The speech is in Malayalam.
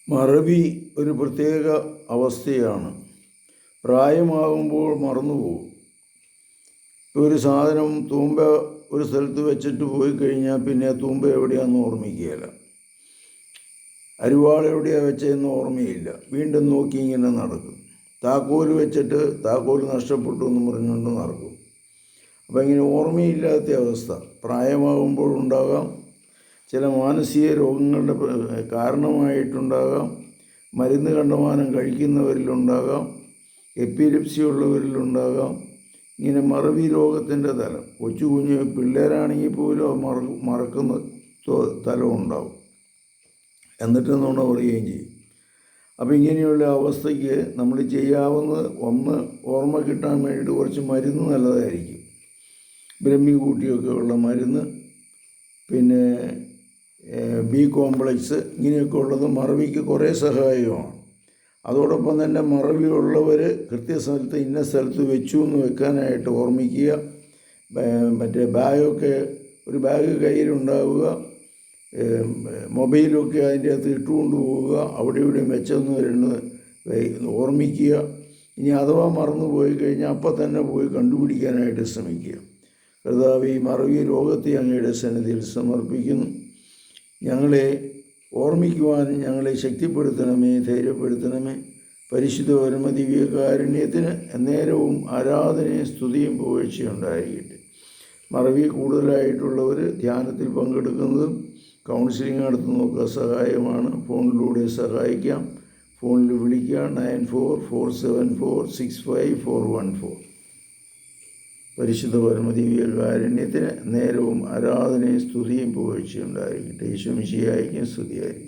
മറവി ഒരു പ്രത്യേക അവസ്ഥയാണ്. പ്രായമാകുമ്പോൾ മറന്നുപോകും. ഇപ്പോൾ ഒരു സാധനം തൂമ്പ ഒരു സ്ഥലത്ത് വെച്ചിട്ട് പോയി കഴിഞ്ഞാൽ പിന്നെ തൂമ്പ എവിടെയാണെന്ന് ഓർമ്മിക്കുകയില്ല. അരിവാൾ എവിടെയാണ് വെച്ചതെന്ന് ഓർമ്മയില്ല. വീണ്ടും നോക്കി ഇങ്ങനെ നടക്കും. താക്കോൽ വെച്ചിട്ട് താക്കോൽ നഷ്ടപ്പെട്ടു എന്ന് പറഞ്ഞുകൊണ്ട് നടക്കും. അപ്പം ഇങ്ങനെ ഓർമ്മയില്ലാത്ത അവസ്ഥ പ്രായമാകുമ്പോഴുണ്ടാകാം. ചില മാനസിക രോഗങ്ങളുടെ കാരണമായിട്ടുണ്ടാകാം. മരുന്ന് കണ്ടമാനം കഴിക്കുന്നവരിലുണ്ടാകാം. എപ്പിലെപ്സി ഉള്ളവരിലുണ്ടാകാം. ഇങ്ങനെ മറവി രോഗത്തിൻ്റെ തലം കൊച്ചു കുഞ്ഞ് പിള്ളേരാണെങ്കിൽ പോലും മറക്കുന്ന തലം ഉണ്ടാവും. എന്നിട്ട് നുണ പറയുകയും ചെയ്യും. അപ്പം ഇങ്ങനെയുള്ള അവസ്ഥയ്ക്ക് നമ്മൾ ചെയ്യാവുന്നത് ഓർമ്മ കിട്ടാൻ വേണ്ടിയിട്ട് കുറച്ച് മരുന്ന് നല്ലതായിരിക്കും. ബ്രഹ്മി കൂട്ടിയൊക്കെ ഉള്ള മരുന്ന്, പിന്നെ ബി കോംപ്ലക്സ്, ഇങ്ങനെയൊക്കെ ഉള്ളത് മറവിക്ക് കുറേ സഹായകമാണ്. അതോടൊപ്പം തന്നെ മറവിയുള്ളവർ കൃത്യസ്ഥലത്ത് ഇന്ന സ്ഥലത്ത് വെച്ചു എന്ന് വെക്കാനായിട്ട് ഓർമ്മിക്കുക. മറ്റേ ബാഗൊക്കെ ഒരു ബാഗ് കയ്യിലുണ്ടാവുക, മൊബൈലൊക്കെ അതിൻ്റെ അകത്ത് ഇട്ടുകൊണ്ട് പോവുക, അവിടെ ഇവിടെയും വെച്ചെന്ന് വരുന്നത് ഓർമ്മിക്കുക. ഇനി അഥവാ മറന്നു പോയി കഴിഞ്ഞാൽ അപ്പം തന്നെ പോയി കണ്ടുപിടിക്കാനായിട്ട് ശ്രമിക്കുക. കർത്താവേ, ഈ മറവി രോഗത്തെ അങ്ങയുടെ സന്നിധിയിൽ സമർപ്പിക്കുന്നു. ഞങ്ങളെ ഓർമ്മിക്കുവാൻ ഞങ്ങളെ ശക്തിപ്പെടുത്തണമേ, ധൈര്യപ്പെടുത്തണമേ. പരിശുദ്ധ പരമദിവ്യകാരുണ്യത്തിന് നേരവും ആരാധനയും സ്തുതിയും പുകഴ്ചയുണ്ടായിരിക്കട്ടെ. മറവി കൂടുതലായിട്ടുള്ളവർ ധ്യാനത്തിൽ പങ്കെടുക്കുന്നതും കൗൺസിലിംഗ് നടത്തുന്നതൊക്കെ സഹായമാണ്. ഫോണിലൂടെ സഹായിക്കാം. ഫോണിൽ വിളിക്കുക 9447465414. പരിശുദ്ധ പരമദിവ്യകാരുണ്യത്തിന് നേരവും ആരാധനയും സ്തുതിയും പുകഴ്ചയുണ്ടായിരിക്കട്ടെ. യേശു മിശിഹായ്ക്കും സ്തുതിയായിരിക്കും.